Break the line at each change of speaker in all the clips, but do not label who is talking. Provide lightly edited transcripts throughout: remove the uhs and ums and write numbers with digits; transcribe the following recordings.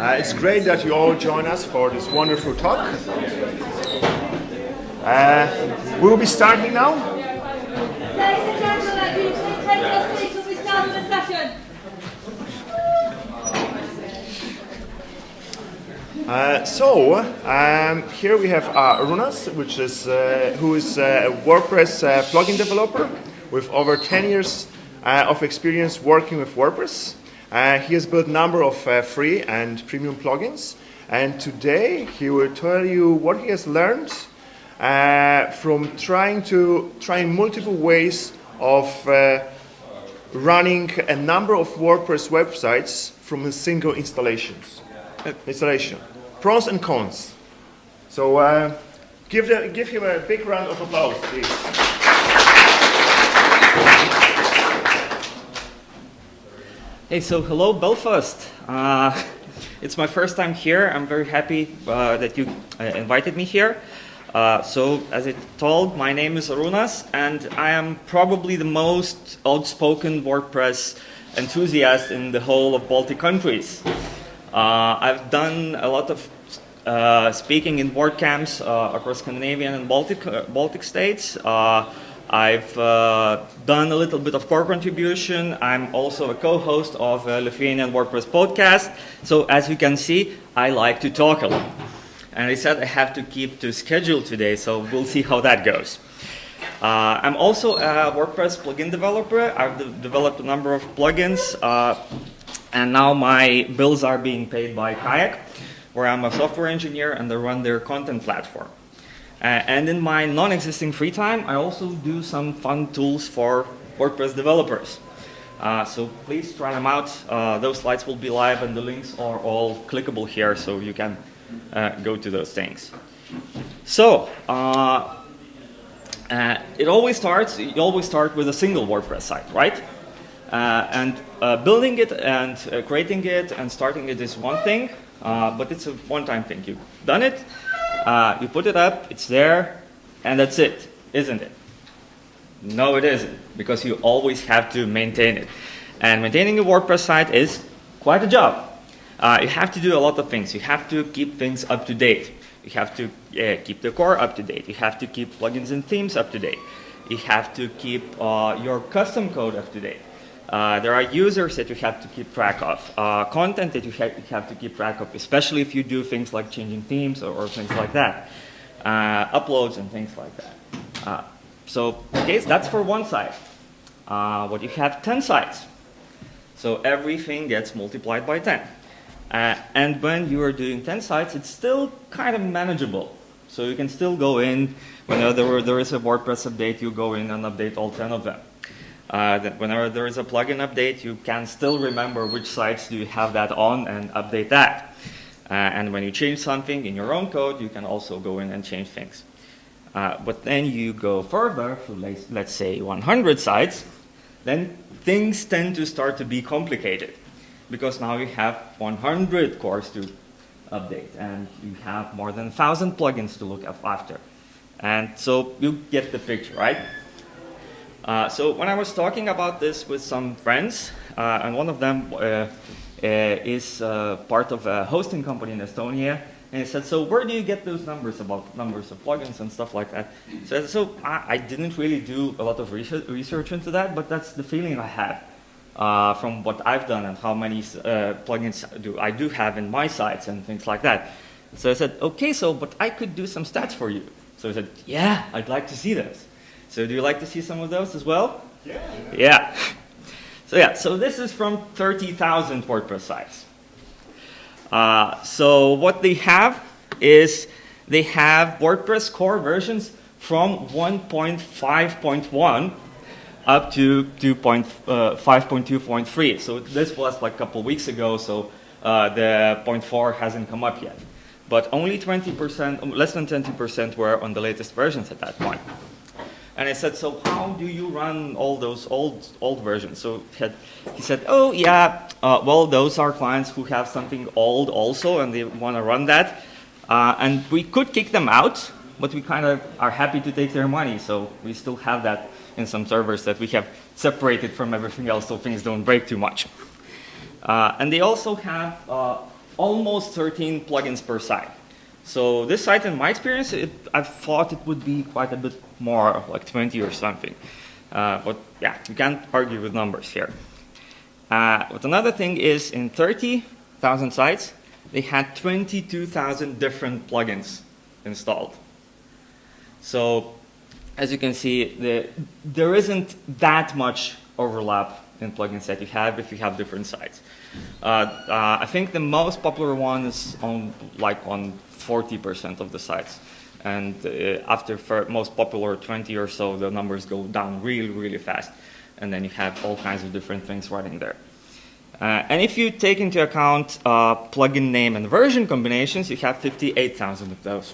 It's great that you all join us for this wonderful talk. We will be starting now.
Ladies and gentlemen, will you please take your seats as we start the session?
Here we have Runas, who is a WordPress plugin developer with over 10 years of experience working with WordPress. He has built a number of free and premium plugins, and today he will tell you what he has learned from trying multiple ways of running a number of WordPress websites from a single installation. Pros and cons. So give him a big round of applause, please.
Hey, so hello Belfast. It's my first time here. I'm very happy that you invited me here. So as I told, my name is Arunas, and I am probably the most outspoken WordPress enthusiast in the whole of Baltic countries. I've done a lot of speaking in WordCamps across Scandinavian and Baltic states. I've done a little bit of core contribution. I'm also a co-host of a Lithuanian WordPress podcast. So as you can see, I like to talk a lot. And I said I have to keep to schedule today, so we'll see how that goes. I'm also a WordPress plugin developer. I've developed a number of plugins, and now my bills are being paid by Kayak, where I'm a software engineer and I run their content platform. And in my non-existing free time, I also do some fun tools for WordPress developers. So please try them out. Those slides will be live and the links are all clickable here, so you can go to those things. So you always start with a single WordPress site, right? And building it and creating it and starting it is one thing, but it's a one-time thing. You've done it. You put it up, it's there, and that's it, isn't it? No, it isn't, because you always have to maintain it. And maintaining a WordPress site is quite a job. You have to do a lot of things. You have to keep things up to date. You have to keep the core up to date. You have to keep plugins and themes up to date. You have to keep your custom code up to date. There are users that you have to keep track of, content that you have to keep track of, especially if you do things like changing themes or things like that, uploads and things like that. So, okay, that's for one site. But you have 10 sites, so everything gets multiplied by 10. And when you are doing 10 sites, it's still kind of manageable. So you can still go in, whenever there is a WordPress update, you go in and update all 10 of them. Whenever there is a plugin update, you can still remember which sites do you have that on and update that. And when you change something in your own code, you can also go in and change things. But then you go further, so let's say 100 sites, then things tend to start to be complicated. Because now you have 100 cores to update, and you have more than 1,000 plugins to look after. And so you get the picture, right? So when I was talking about this with some friends, and one of them is part of a hosting company in Estonia, and he said, so where do you get those numbers about numbers of plugins and stuff like that? So I didn't really do a lot of research into that, but that's the feeling I had from what I've done and how many plugins I do have in my sites and things like that. So I said, okay, but I could do some stats for you. So he said, yeah, I'd like to see those. So do you like to see some of those as well? Yeah. So this is from 30,000 WordPress sites. So what they have is they have WordPress core versions from 1.5.1 up to 5.2.3. So this was like a couple weeks ago, so the 0.4 hasn't come up yet. But only 20%, less than 20% were on the latest versions at that point. And I said, so how do you run all those old versions? So he said, oh yeah, well those are clients who have something old also and they want to run that. And we could kick them out, but we kind of are happy to take their money. So we still have that in some servers that we have separated from everything else so things don't break too much. And they also have almost 13 plugins per site. So this site, in my experience, I thought it would be quite a bit more, like 20 or something. But yeah, you can't argue with numbers here. But another thing is, in 30,000 sites, they had 22,000 different plugins installed. So as you can see, there isn't that much overlap in plugins that you have if you have different sites. I think the most popular one is on 40% of the sites. And after most popular 20 or so, the numbers go down really, really fast. And then you have all kinds of different things running there. And if you take into account plugin name and version combinations, you have 58,000 of those.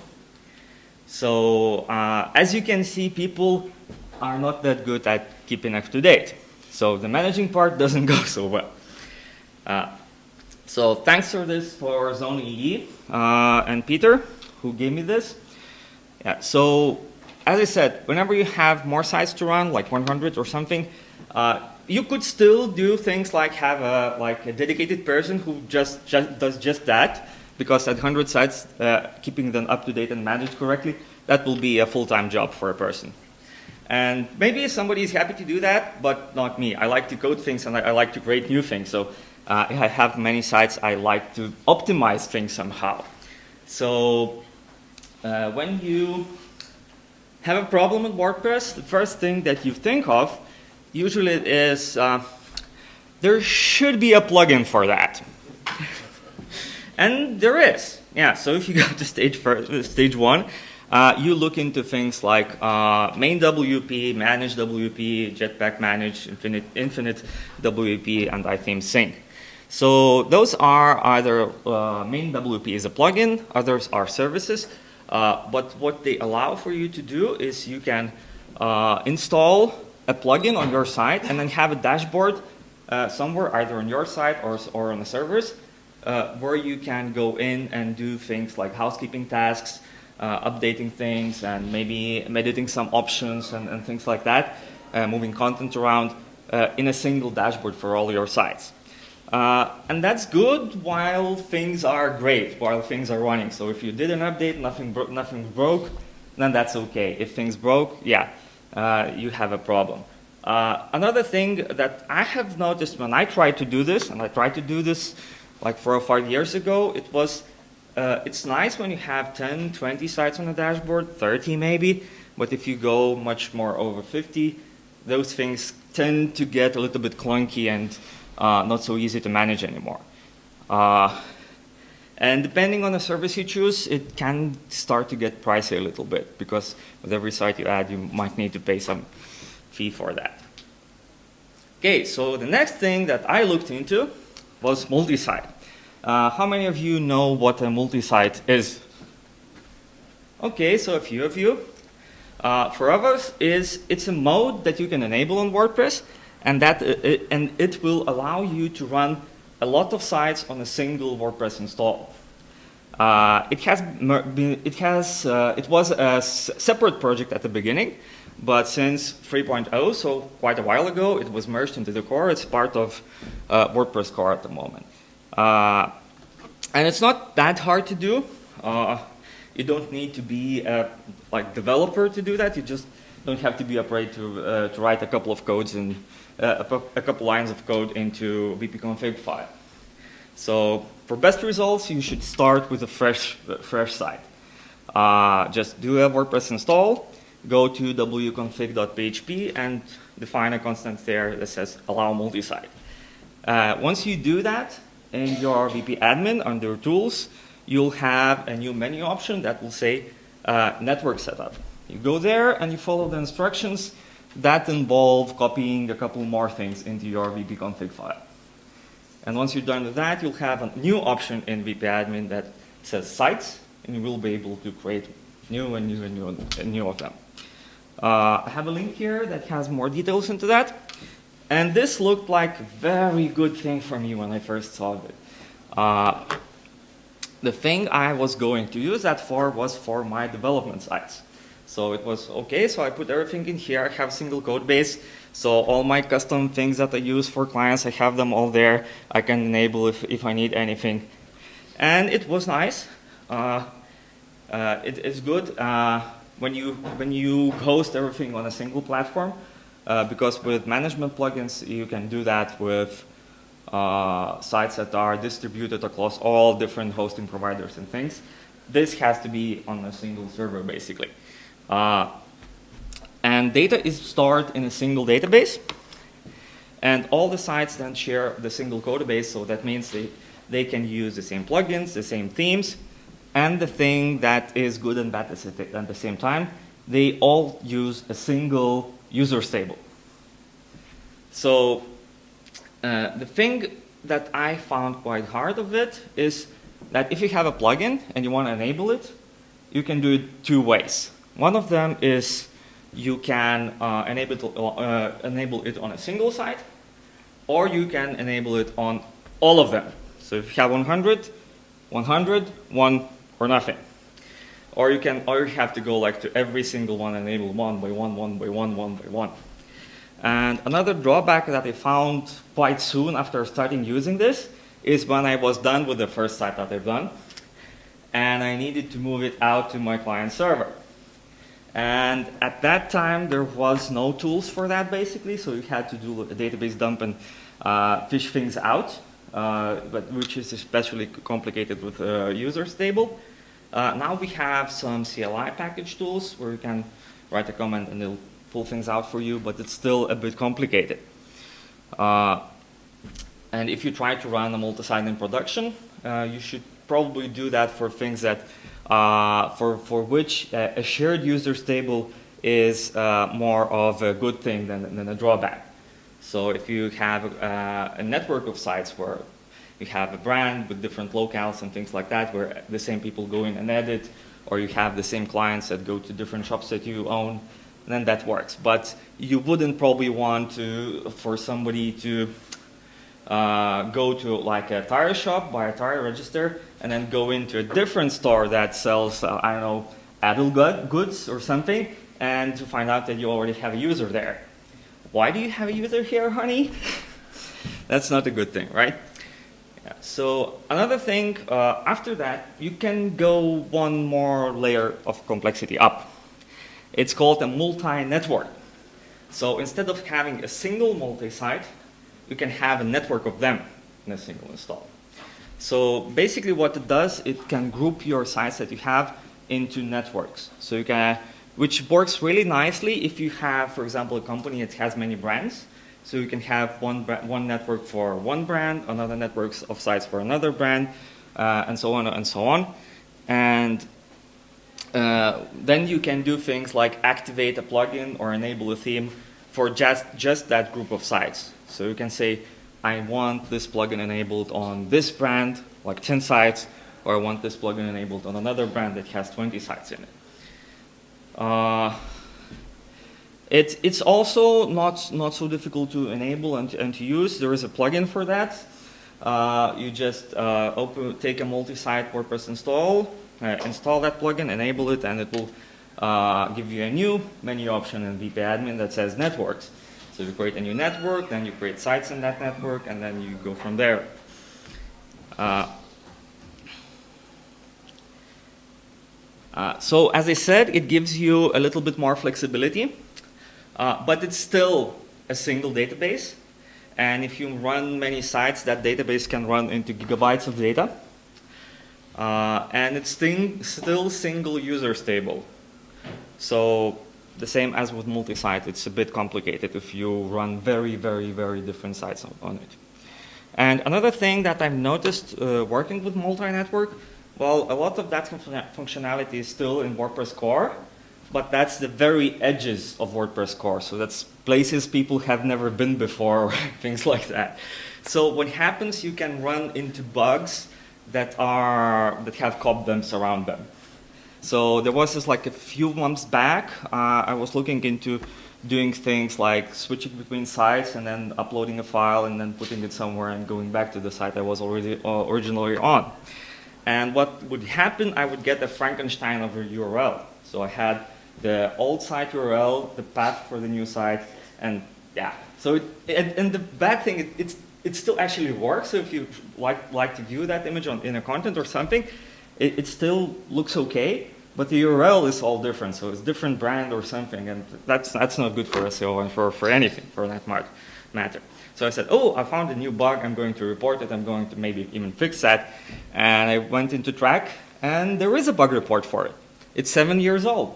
So as you can see, people are not that good at keeping up to date. So the managing part doesn't go so well. So thanks for this for Zone EE and Peter, who gave me this. Yeah, so as I said, whenever you have more sites to run, like 100 or something, you could still do things like have a dedicated person who just does just that, because at 100 sites, keeping them up to date and managed correctly, that will be a full-time job for a person. And maybe somebody is happy to do that, but not me. I like to code things and I like to create new things. So if I have many sites, I like to optimize things somehow. So when you have a problem with WordPress, the first thing that you think of usually is there should be a plugin for that. And there is. Yeah, so if you go to stage 1, you look into things like main WP, manage WP, Jetpack manage, infinite WP, and iTheme sync. So those are either main WP is a plugin, others are services. But what they allow for you to do is you can install a plugin on your site and then have a dashboard somewhere, either on your site or on the servers, where you can go in and do things like housekeeping tasks, updating things, and maybe editing some options and things like that, moving content around in a single dashboard for all your sites. And that's good while things are great, while things are running. So if you did an update, nothing broke, then that's okay. If things broke, yeah, you have a problem. Another thing that I have noticed when I tried to do this, and I tried to do this like 4 or 5 years ago, it's nice when you have 10, 20 sites on a dashboard, 30 maybe, but if you go much more over 50, those things tend to get a little bit clunky and not so easy to manage anymore. And depending on the service you choose, it can start to get pricey a little bit, because with every site you add, you might need to pay some fee for that. Okay, so the next thing that I looked into was multisite. How many of you know what a multisite is? Okay, so a few of you. For others, it's a mode that you can enable on WordPress, and it will allow you to run a lot of sites on a single WordPress install. It was a separate project at the beginning, but since 3.0, so quite a while ago, it was merged into the core. It's part of WordPress core at the moment. And it's not that hard to do. You don't need to be a developer to do that. You just don't have to be afraid to write a couple of codes and a couple lines of code into wp-config file. So for best results, you should start with a fresh site. Just do a WordPress install, go to wconfig.php, and define a constant there that says allow multisite. Once you do that in your WP admin under tools, you'll have a new menu option that will say network setup. You go there and you follow the instructions that involve copying a couple more things into your wp-config file. And once you're done with that, you'll have a new option in WP admin that says sites, and you will be able to create new of them. I have a link here that has more details into that. And this looked like a very good thing for me when I first saw it. The thing I was going to use that for was for my development sites. So it was okay, so I put everything in here. I have a single code base. So all my custom things that I use for clients, I have them all there. I can enable if I need anything. And it was nice. It's good when you host everything on a single platform, because with management plugins you can do that with sites that are distributed across all different hosting providers and things. This has to be on a single server, basically. And data is stored in a single database, and all the sites then share the single code base, so that means they can use the same plugins, the same themes, and the thing that is good and bad at the same time, they all use a single user stable. So the thing that I found quite hard of it is that if you have a plugin and you want to enable it, you can do it two ways. One of them is you can enable it on a single site, or you can enable it on all of them. So if you have 100, 100, 1, or nothing. Or you have to go like to every single one, enable one by one, one by one, one by one. And another drawback that I found quite soon after starting using this is when I was done with the first site that I've done, and I needed to move it out to my client server. And at that time, there was no tools for that, basically, so you had to do a database dump and fish things out, but which is especially complicated with user stable. Now we have some CLI package tools where you can write a comment and they'll pull things out for you, but it's still a bit complicated. And if you try to run a multi-site in production, you should probably do that for things that for which a shared user stable is more of a good thing than a drawback. So if you have a network of sites where you have a brand with different locales and things like that, where the same people go in and edit, or you have the same clients that go to different shops that you own, then that works. But you wouldn't probably want for somebody to go to like a tire shop, buy a tire, register, and then go into a different store that sells, I don't know, adult goods or something, and to find out that you already have a user there. Why do you have a user here, honey? That's not a good thing, right? Yeah. So another thing, after that, you can go one more layer of complexity up. It's called a multi-network. So instead of having a single multi-site, you can have a network of them in a single install. So basically what it does, it can group your sites that you have into networks. So you can, which works really nicely if you have, for example, a company that has many brands. So you can have one network for one brand, another network of sites for another brand, and so on and so on. And then you can do things like activate a plugin or enable a theme for just that group of sites. So you can say, I want this plugin enabled on this brand, like 10 sites, or I want this plugin enabled on another brand that has 20 sites in it. It's also not so difficult to enable and to use. There is a plugin for that. You just take a multi-site WordPress install that plugin, enable it, and it will give you a new menu option in VP admin that says networks. So you create a new network, then you create sites in that network, and then you go from there. So as I said, it gives you a little bit more flexibility, but it's still a single database. And if you run many sites, that database can run into gigabytes of data. And it's still single user stable. So the same as with multi-site, it's a bit complicated if you run very, very, very different sites on it. And another thing that I've noticed working with multi-network, well, a lot of that functionality is still in WordPress core, but that's the very edges of WordPress core. So that's places people have never been before, or things like that. So what happens, you can run into bugs that have cop dumps around them. So there was this like a few months back, I was looking into doing things like switching between sites and then uploading a file and then putting it somewhere and going back to the site I was already originally on. And what would happen, I would get a Frankenstein of a URL. So I had the old site URL, the path for the new site, and yeah. So and the bad thing, it still actually works. So if you like to view that image in a content or something, it still looks okay, but the URL is all different. So it's different brand or something, and that's not good for SEO and for anything for that matter. So I said, oh, I found a new bug. I'm going to report it. I'm going to maybe even fix that. And I went into Track, and there is a bug report for it. It's 7 years old.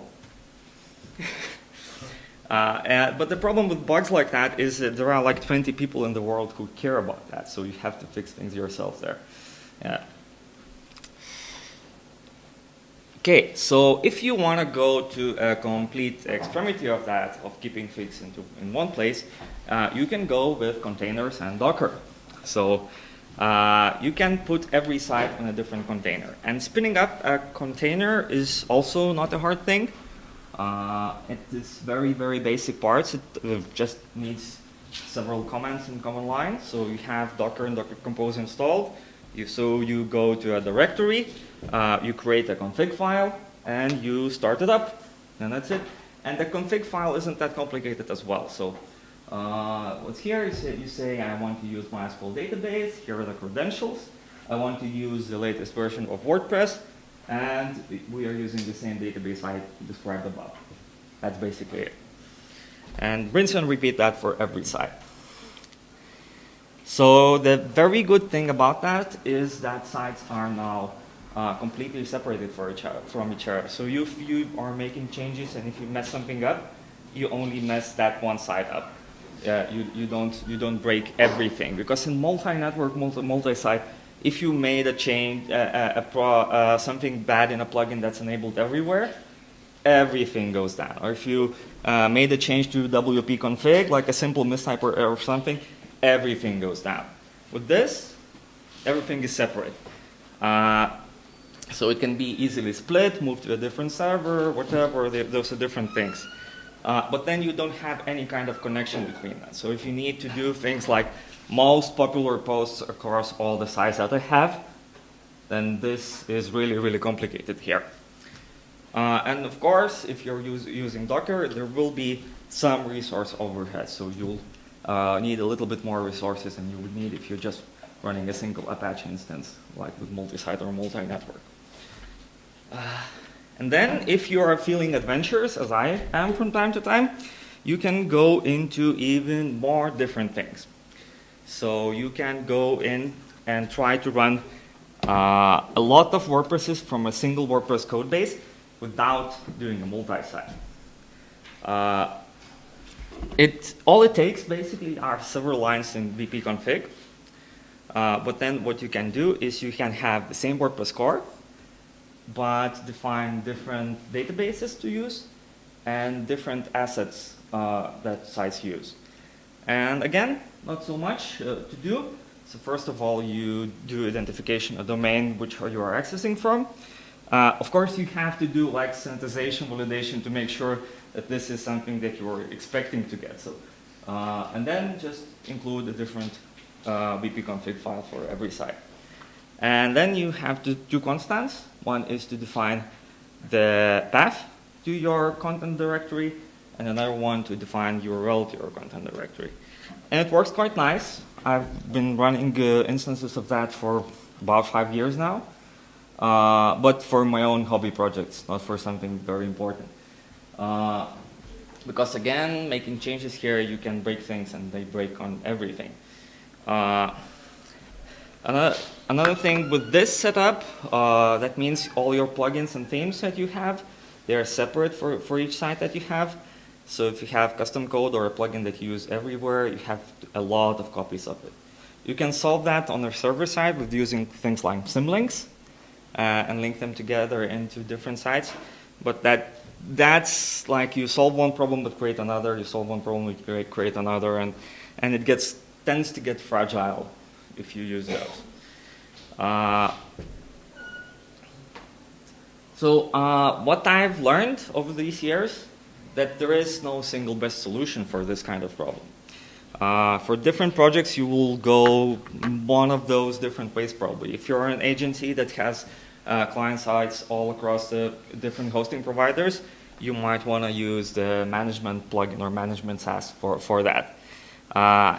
But the problem with bugs like that is that there are like 20 people in the world who care about that, so you have to fix things yourself there. Yeah. Okay, so if you want to go to a complete extremity of that, of keeping things in one place, you can go with containers and Docker. So you can put every site in a different container. And spinning up a container is also not a hard thing. It is very, very basic parts. It just needs several commands in command line. So you have Docker and Docker Compose installed. So you go to a directory, you create a config file, and you start it up. And that's it. And the config file isn't that complicated as well. So what's here is you say, I want to use MySQL database. Here are the credentials. I want to use the latest version of WordPress. And we are using the same database I described above. That's basically it. And rinse and repeat that for every site. So the very good thing about that is that sites are now completely separated from each other. So if you are making changes and if you mess something up, you only mess that one site up. You don't break everything, because in multi-network, multi-site, if you made a change, something bad in a plugin that's enabled everywhere, everything goes down. Or if you made a change to WP config, like a simple mistype or something, everything goes down. With this, everything is separate. So it can be easily split, moved to a different server, whatever. Those are different things. But then you don't have any kind of connection between them. So if you need to do things like most popular posts across all the sites that I have, then this is really, really complicated here. And of course, if you're using Docker, there will be some resource overhead. So you'll need a little bit more resources than you would need if you're just running a single Apache instance, like with multi-site or multi-network. And then, if you are feeling adventurous, as I am from time to time, you can go into even more different things. So you can go in and try to run a lot of WordPresses from a single WordPress code base without doing a multi-site. All it takes basically are several lines in VP config. But then what you can do is you can have the same WordPress core, but define different databases to use and different assets that sites use. And again, not so much to do. So first of all, you do identification of domain which you are accessing from. Of course, you have to do like sanitization, validation to make sure that this is something that you are expecting to get. So, and then just include a different BP config file for every site. And then you have two constants. One is to define the path to your content directory, and another one to define URL to your content directory. And it works quite nice. I've been running instances of that for about 5 years now, but for my own hobby projects, not for something very important. Because again, making changes here, you can break things and they break on everything. Another thing with this setup, that means all your plugins and themes that you have, they are separate for each site that you have. So if you have custom code or a plugin that you use everywhere, you have a lot of copies of it. You can solve that on the server side with using things like symlinks and link them together into different sites. But that's like you solve one problem but create another, you solve one problem but create another, and it tends to get fragile if you use those. So what I've learned over these years, that there is no single best solution for this kind of problem. For different projects, you will go one of those different ways probably. If you're an agency that has client sites all across the different hosting providers, you might want to use the management plugin or management Saas for that.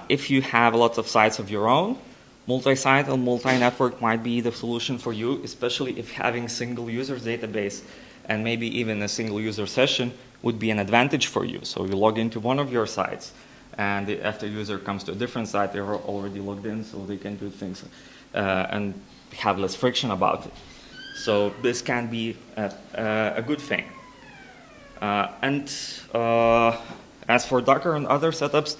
If you have lots of sites of your own, multi-site or multi-network might be the solution for you, especially if having single users database and maybe even a single user session would be an advantage for you. So you log into one of your sites, and after user comes to a different site, they're already logged in, so they can do things and have less friction about it. So this can be a good thing. As for Docker and other setups,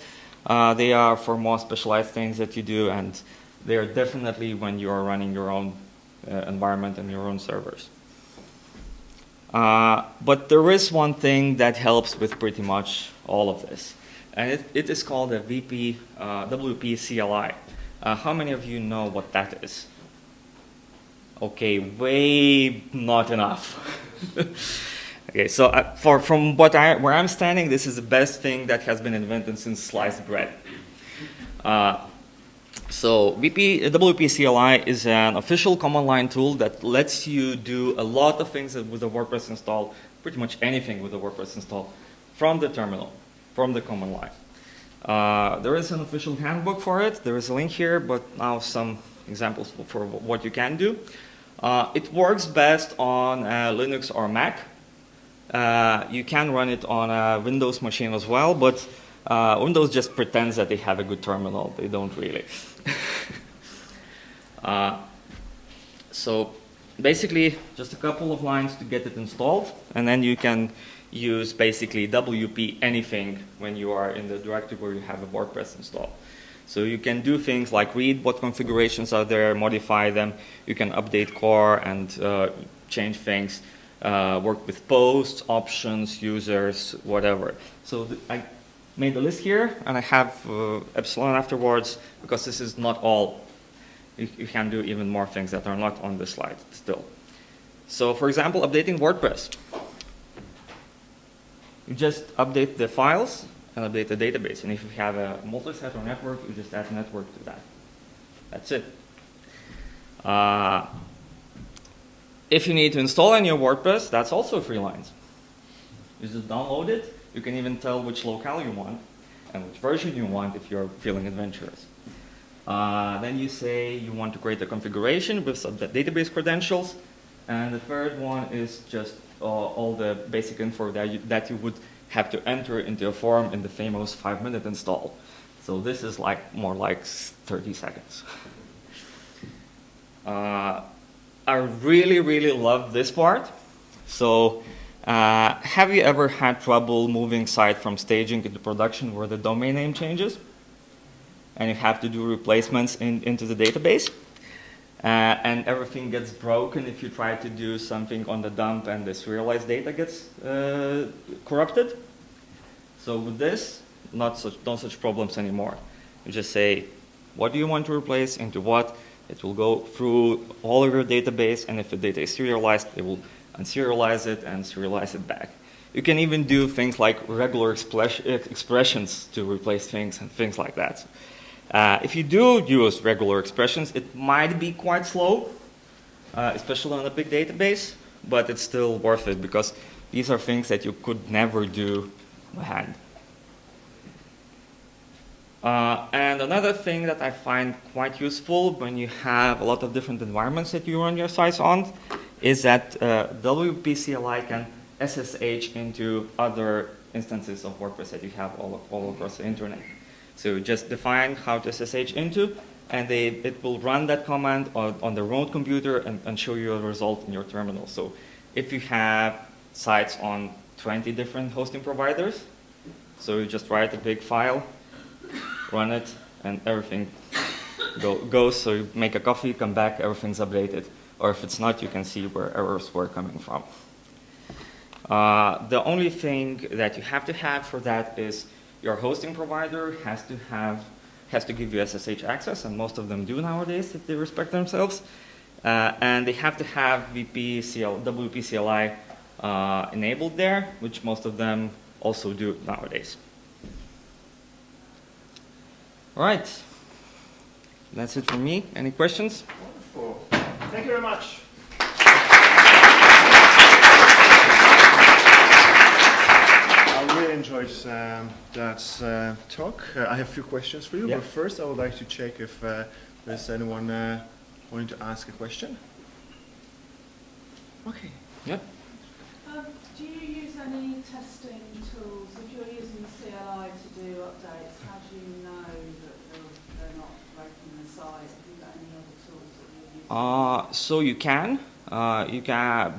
they are for more specialized things that you do, and they are definitely when you are running your own environment and your own servers. But there is one thing that helps with pretty much all of this, and it is called a WP CLI. How many of you know what that is? Okay, way not enough. Okay, so from where I'm standing, this is the best thing that has been invented since sliced bread. So WP CLI is an official command line tool that lets you do a lot of things with the WordPress install, pretty much anything with the WordPress install, from the terminal, from the command line. There is an official handbook for it. There is a link here, but now some examples for what you can do. It works best on Linux or Mac. You can run it on a Windows machine as well, but Windows just pretends that they have a good terminal. They don't really. So basically, just a couple of lines to get it installed, and then you can use basically WP anything when you are in the directory where you have a WordPress installed. So you can do things like read what configurations are there, modify them. You can update core and change things, work with posts, options, users, whatever. So I made a list here, and I have epsilon afterwards, because this is not all. You can do even more things that are not on the slide still. So for example, updating WordPress. You just update the files and update the database. And if you have a multi-site or network, you just add network to that. That's it. If you need to install a new WordPress, that's also 3 lines. You just download it. You can even tell which locale you want and which version you want if you're feeling adventurous. Then you say you want to create a configuration with some database credentials. And the third one is just all the basic info that you would have to enter into a form in the famous 5-minute install. So this is like more like 30 seconds. I really, really love this part. So have you ever had trouble moving site from staging into production where the domain name changes? And you have to do replacements into the database? And everything gets broken if you try to do something on the dump and the serialized data gets corrupted. So with this, not such problems anymore. You just say, what do you want to replace into what? It will go through all of your database, and if the data is serialized, it will unserialize it and serialize it back. You can even do things like regular expressions to replace things and things like that. If you do use regular expressions, it might be quite slow, especially on a big database, but it's still worth it because these are things that you could never do by hand. And another thing that I find quite useful when you have a lot of different environments that you run your sites on is that WP CLI can SSH into other instances of WordPress that you have all across the internet. So just define how to SSH into, and it will run that command on the remote computer and show you a result in your terminal. So if you have sites on 20 different hosting providers, so you just write a big file, run it, and everything goes. So you make a coffee, come back, everything's updated. Or if it's not, you can see where errors were coming from. The only thing that you have to have for that is your hosting provider has to give you SSH access, and most of them do nowadays if they respect themselves. And they have to have WP CLI enabled there, which most of them also do nowadays. All right, that's it from me. Any questions?
Wonderful. Thank you very much. I really enjoyed that talk. I have a few questions for you,
Yeah.
but first I would like to check if there's anyone wanting to ask a question. Okay.
Yep.
Do you use any testing tools? If you're using CLI to do updates, how do you know that they're not breaking the site? Have you got any other tools that you're using?
So you can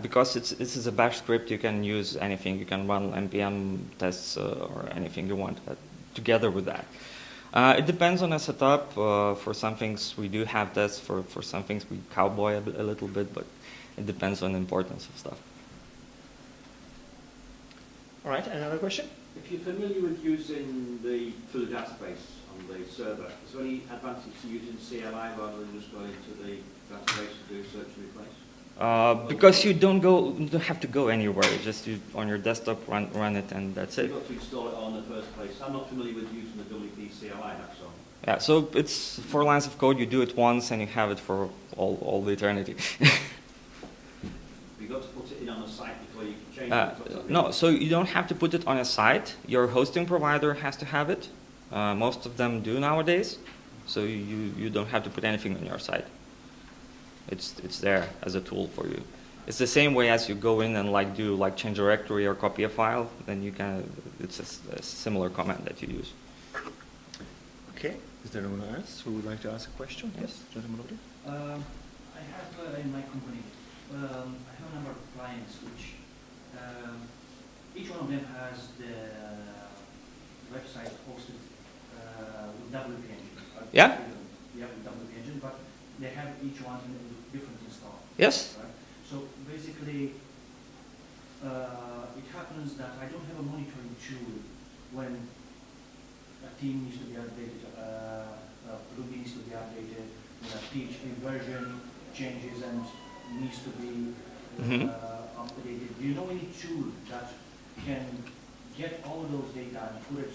because this is a bash script. You can use anything. You can run npm tests or anything you want together with that. It depends on the setup. For some things we do have tests. For some things we cowboy a little bit, but it depends on the importance of stuff.
All right, another question?
If you're familiar with using the full database on the server, is there any advantage to using CLI rather than just going to the database to do search and replace?
Because you don't have to go anywhere. Just on your desktop run it, and that's it.
You've got to install it all in the first place. I'm not familiar with using the WP CLI, that's all.
Yeah, so it's 4 lines of code. You do it once, and you have it for all the eternity.
You've got to put it in on the site before you can change it.
No, so you don't have to put it on a site. Your hosting provider has to have it. Most of them do nowadays. So you don't have to put anything on your site. It's there as a tool for you. It's the same way as you go in and do change directory or copy a file. Then you can. It's a similar command that you use.
Okay. Is there anyone else who would like to ask a question? Yes, gentleman over there.
I have in my company, I have a number of clients which each one of them has the website hosted with WP Engine.
Yeah.
Yeah, with WP Engine, but they have each one in a different install.
Yes.
Right? So basically, it happens that I don't have a monitoring tool when a theme needs to be updated, a plugin needs to be updated, when a PHP version changes and needs to be updated. Do you know any tool that can get all of those data and put it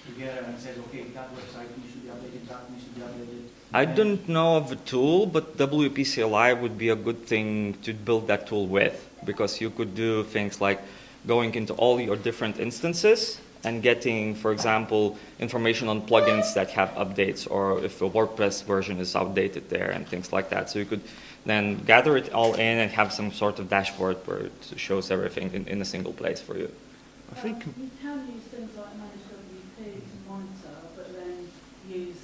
together and says, okay, that website needs to be updated, that needs to be updated?
I don't know of a tool, but WP CLI would be a good thing to build that tool with, because you could do things like going into all your different instances and getting, for example, information on plugins that have updates, or if a WordPress version is outdated there and things like that. So you could then gather it all in and have some sort of dashboard where it shows everything in a single place for you.
I think
You can use things like Manage WP to monitor, but then use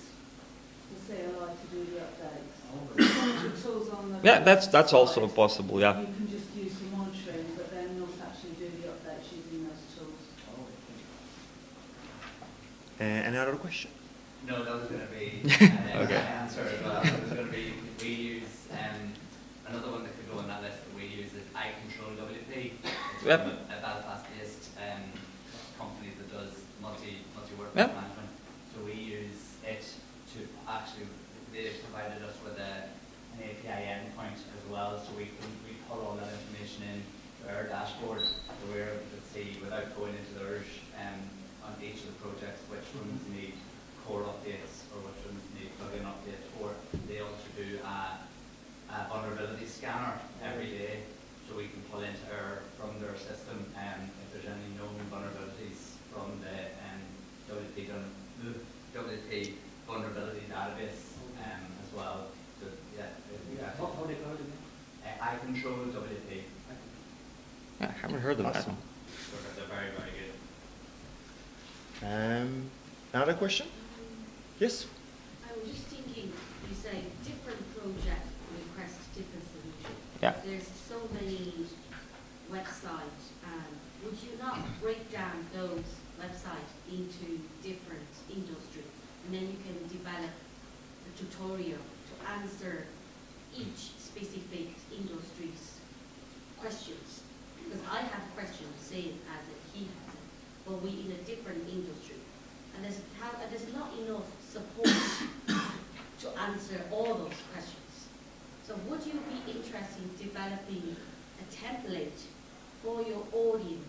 the CLI to do the updates. Monitoring tools on the
Yeah, that's
site,
also possible, yeah.
You can just use for monitoring, but then not actually do the updates using those tools.
any other question?
No, that was going to be
Okay.
my answer as well. It was going to be, we use another one that could go on that list that we use is iControl WP. It's
Yep.
from a Belfast-based company that does multi-WordPress
Yep.
management. So we use it to actually, they provided us with an API endpoint as well, so we pull all that information in to our dashboard, so we're able to see without going into theirs on each of the projects which ones need core updates or which ones need plugin updates, or they also do a vulnerability scanner every day, so we can pull into from their system if there's any known vulnerabilities from the WP vulnerability database as well. So yeah,
How do you call it again?
iControl WP.
I haven't heard of that
Awesome.
one.
So they're very, very good.
Another question? Yes?
I was just thinking, you say different project request different solution.
Yeah.
There's so many websites, would you not break down those websites into different industries, and then you can develop a tutorial to answer each specific industry's questions? Because I have questions, same as he has it, but we in a different industry. And there's not enough support to answer all those questions. So would you be interested in developing a template for your audience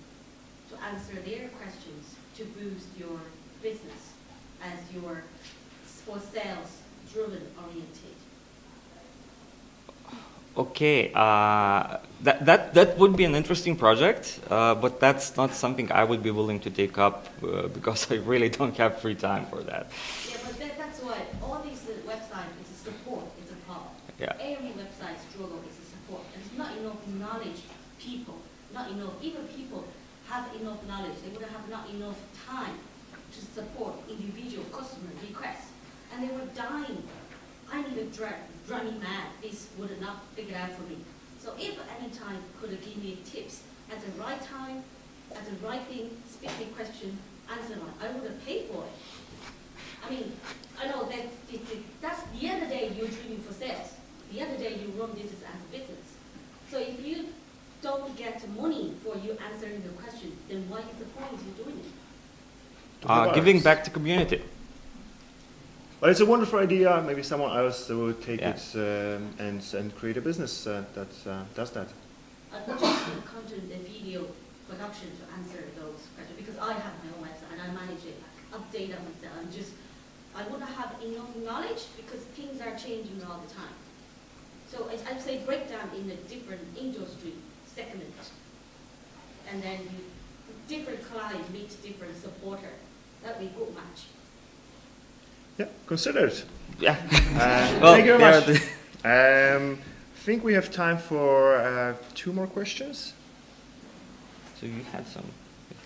to answer their questions to boost your business as your for sales driven oriented?
Okay, that would be an interesting project, but that's not something I would be willing to take up because I really don't have free time for that.
Yeah, but that's why all these websites, it's a support, it's a problem.
Yeah.
Every website struggle is a support. And it's not enough knowledge, people, not enough, even people have enough knowledge, they would have not enough time to support individual customer requests. And they were dying. I need a drive me mad. This would have not figured out for me. So if at any time could have given me tips at the right time, at the right thing, specific question, answer on, I would have paid for it. I mean, I know that's the end of the day you're dreaming for sales. The end of the day you run business as a business. So if you don't get money for you answering the question, then what is the point in doing it?
Giving back to community.
Well, it's a wonderful idea. Maybe someone else will take
Yeah.
it and create a business that does that.
I'd not just do content and video production to answer those questions because I have my own website and I manage it, update it myself, and just I wouldn't have enough knowledge because things are changing all the time. So I'd say break down in a different industry segment, and then different client meets different supporter. That'd be a good match.
Yeah, consider it.
Yeah.
Thank you very much. I think we have time for 2 more questions.
So you had some.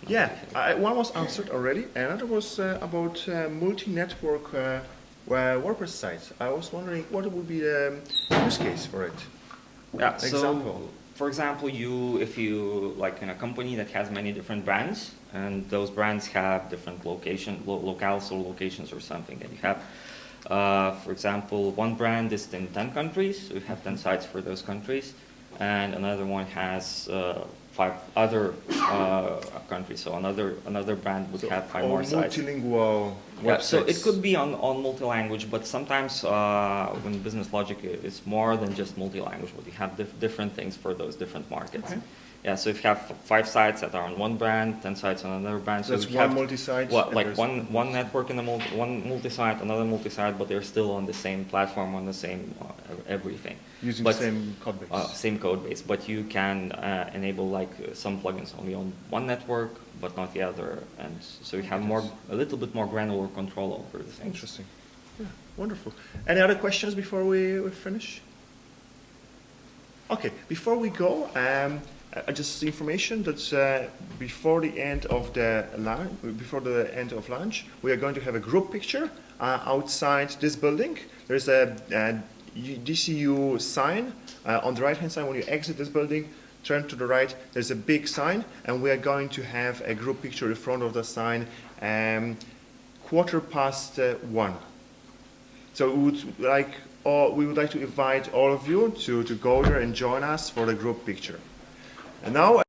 Yeah, one was answered already. Another was about multi-network WordPress sites. I was wondering what would be the use case for it.
Yeah.
Example.
So, for example, if you like in a company that has many different brands, and those brands have different locales or locations or something, and you have, for example, one brand is in 10 countries, so you have 10 sites for those countries, and another one has 5 other countries, so another brand would have 5 more sites.
Multilingual websites.
Yeah, so it could be on multi-language, but sometimes when business logic is more than just multi-language, but you have different things for those different markets. Okay. Yeah, so if you have 5 sites that are on one brand, 10 sites on another brand, so
that's
you
one
have
multi-site.
well, like one network in one multi-site, another multi-site, but they're still on the same platform, on the same everything.
Using the same code base.
Same code base, but you can enable like some plugins only on one network, but not the other, and so you have a little bit more granular control over the things.
Interesting. Yeah, wonderful. Any other questions before we finish? Okay, before we go, just information that before the end of lunch, we are going to have a group picture outside this building. There's a DCU sign on the right-hand side. When you exit this building, turn to the right. There's a big sign, and we are going to have a group picture in front of the sign 1:15. So we would like to invite all of you to go there and join us for the group picture. And now